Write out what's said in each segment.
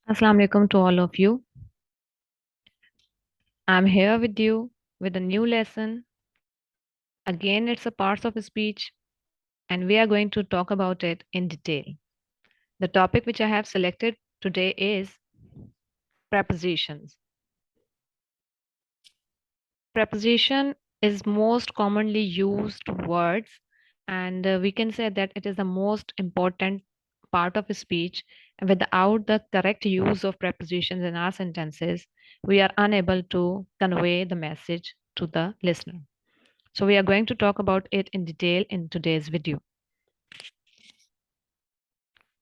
Assalamu alaikum to all of you. I'm here with you with a new lesson. Again, it's a parts of speech, and we are going to talk about it in detail. The topic which I have selected today is prepositions. Preposition is most commonly used words, and we can say that it is the most important part of a speech. Without the correct use of prepositions in our sentences, we are unable to convey the message to the listener. So we are going to talk about it in detail in today's video.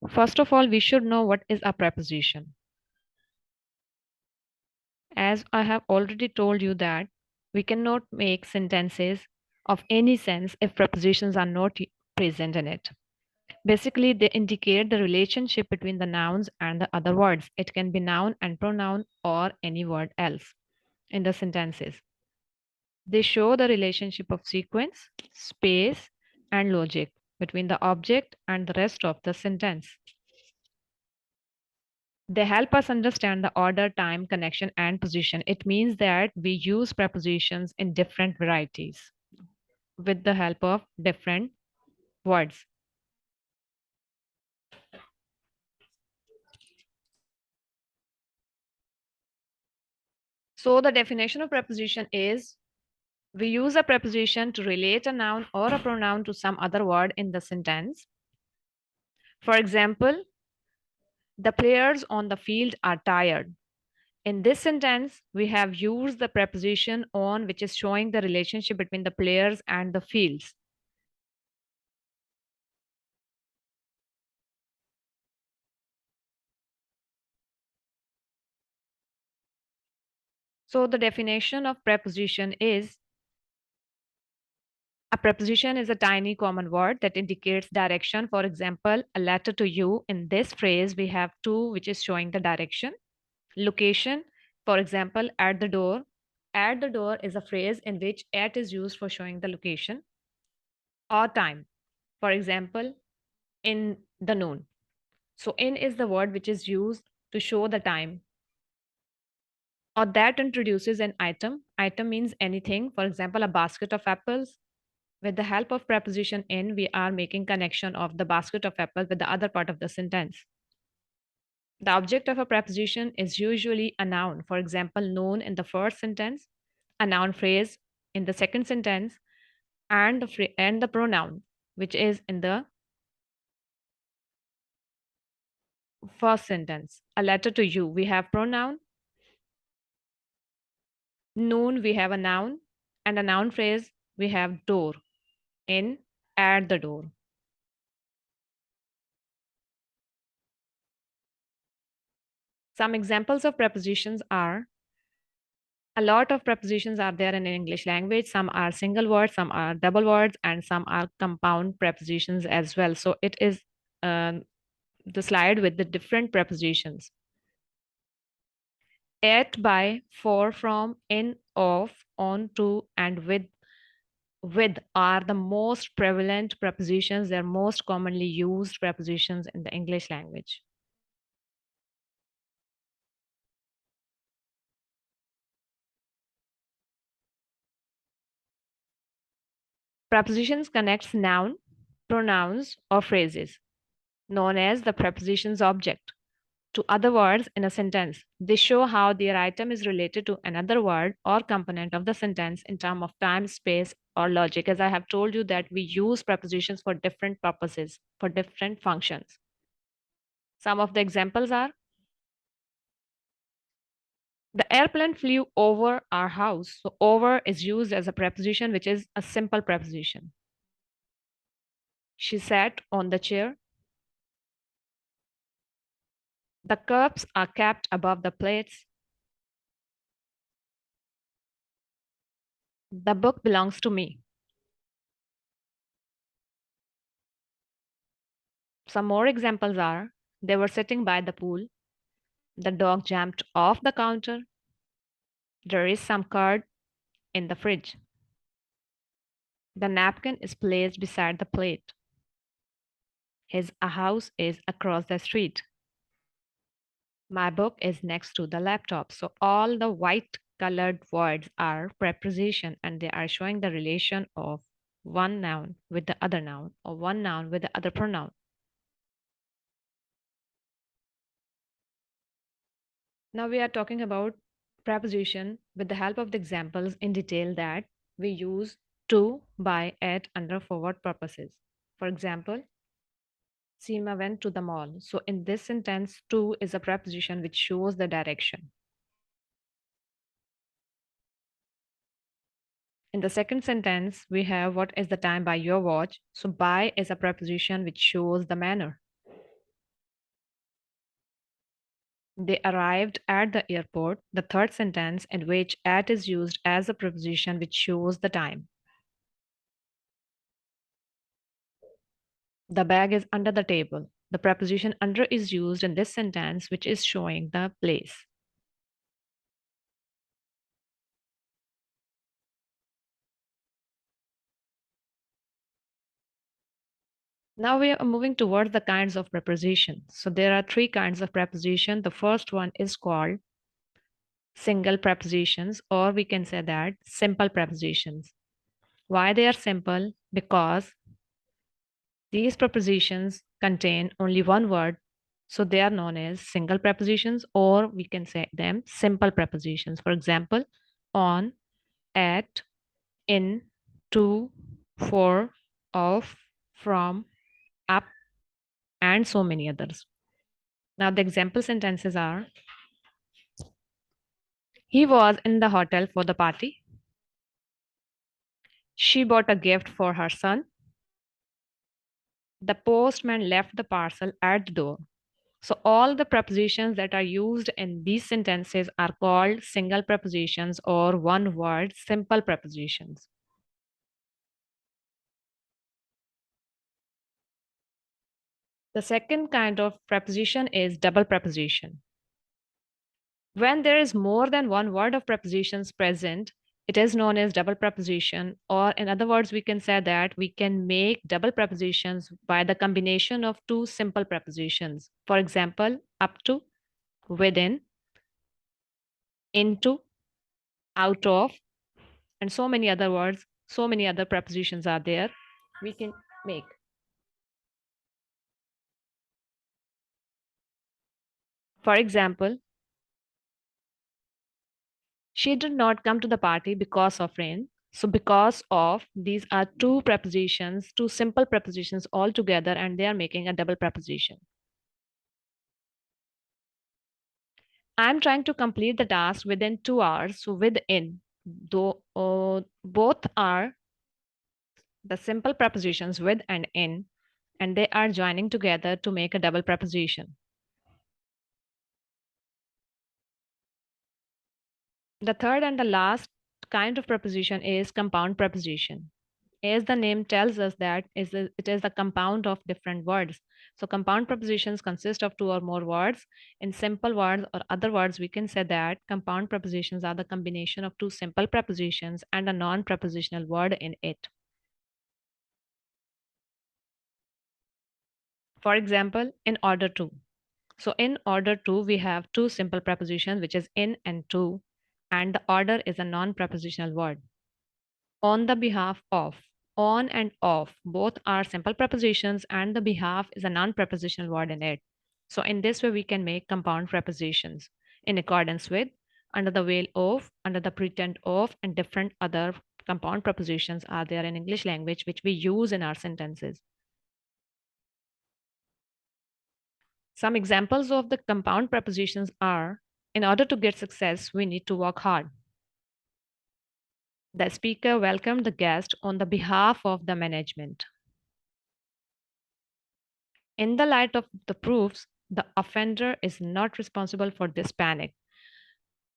First of all, we should know what is a preposition. As I have already told you that we cannot make sentences of any sense if prepositions are not present in it. Basically, they indicate the relationship between the nouns and the other words. It can be noun and pronoun or any word else in the sentences. They show the relationship of sequence, space, and logic between the object and the rest of the sentence. They help us understand the order, time, connection, and position. It means that we use prepositions in different varieties with the help of different words. So the definition of preposition is we use a preposition to relate a noun or a pronoun to some other word in the sentence. For example, the players on the field are tired. In this sentence, we have used the preposition on, which is showing the relationship between the players and the fields. So the definition of preposition is a preposition is a tiny common word that indicates direction. For example, a letter to you. In this phrase, we have to, which is showing the direction. Location, for example, at the door. At the door is a phrase in which at is used for showing the location. Or time, for example, in the noon. So in is the word which is used to show the time. Or that introduces an item. Item means anything. For example, a basket of apples. With the help of preposition in, we are making connection of the basket of apples with the other part of the sentence. The object of a preposition is usually a noun. For example, known in the first sentence, a noun phrase in the second sentence, and the pronoun, which is in the first sentence. A letter to you, we have pronoun. Noon, we have a noun. And a noun phrase, we have door, in, at the door. Some examples of prepositions are a lot of prepositions are there in English language. Some are single words, some are double words, and some are compound prepositions as well. So it is the slide with the different prepositions. At, by, for, from, in, of, on, to, and with are the most prevalent prepositions. They're most commonly used prepositions in the English language. Prepositions connects noun, pronouns, or phrases, known as the preposition's object, to other words in a sentence. They show how their item is related to another word or component of the sentence in terms of time, space, or logic. As I have told you that we use prepositions for different purposes, for different functions. Some of the examples are the airplane flew over our house. So over is used as a preposition, which is a simple preposition. She sat on the chair. The cups are kept above the plates. The book belongs to me. Some more examples are they were sitting by the pool. The dog jumped off the counter. There is some curd in the fridge. The napkin is placed beside the plate. His house is across the street. My book is next to the laptop. So all the white colored words are preposition and they are showing the relation of one noun with the other noun or one noun with the other pronoun. Now we are talking about preposition with the help of the examples in detail that we use to, by, at, under for what purposes. For example, Seema went to the mall. So in this sentence, to is a preposition which shows the direction. In the second sentence, we have what is the time by your watch. So by is a preposition which shows the manner. They arrived at the airport. The third sentence in which at is used as a preposition which shows the time. The bag is under the table. The preposition under is used in this sentence which is showing the place. Now we are moving towards the kinds of preposition. So there are three kinds of preposition. The first one is called single prepositions, or we can say that simple prepositions. Why they are simple? Because these prepositions contain only one word, so they are known as single prepositions, or we can say them simple prepositions. For example, on, at, in, to, for, of, from, up, and so many others. Now, the example sentences are: he was in the hotel for the party. She bought a gift for her son. The postman left the parcel at the door. So, all the prepositions that are used in these sentences are called single prepositions or one word simple prepositions. The second kind of preposition is double preposition. When there is more than one word of prepositions present, it is known as double preposition, or in other words, we can say that we can make double prepositions by the combination of two simple prepositions. For example, up to, within, into, out of, and so many other words, so many other prepositions are there we can make. For example, she did not come to the party because of rain. So, because of, these are two prepositions, two simple prepositions all together, and they are making a double preposition. I'm trying to complete the task within 2 hours. So, within, though both are the simple prepositions with and in, and they are joining together to make a double preposition. The third and the last kind of preposition is compound preposition. As the name tells us that it is the compound of different words. So compound prepositions consist of two or more words. In simple words or other words, we can say that compound prepositions are the combination of two simple prepositions and a non-prepositional word in it. For example, in order to. So in order to, we have two simple prepositions, which is in and to, and the order is a non-prepositional word. On the behalf of. On and off both are simple prepositions, and the behalf is a non prepositional word in it. So, in this way, we can make compound prepositions in accordance with, under the veil of, under the pretend of, and different other compound prepositions are there in English language which we use in our sentences. Some examples of the compound prepositions are: in order to get success, we need to work hard. The speaker welcomed the guest on the behalf of the management. In the light of the proofs, the offender is not responsible for this panic.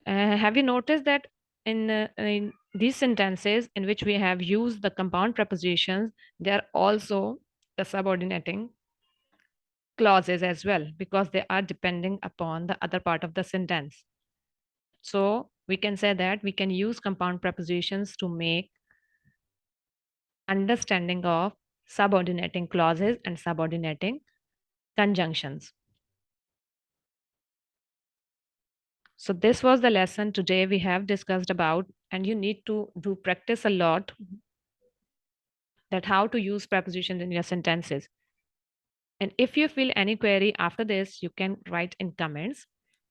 Have you noticed that in these sentences in which we have used the compound prepositions, they are also the subordinating clauses as well because they are depending upon the other part of the sentence. So we can say that we can use compound prepositions to make understanding of subordinating clauses and subordinating conjunctions. So this was the lesson today we have discussed about, and you need to do practice a lot that how to use prepositions in your sentences. And if you feel any query after this, you can write in comments.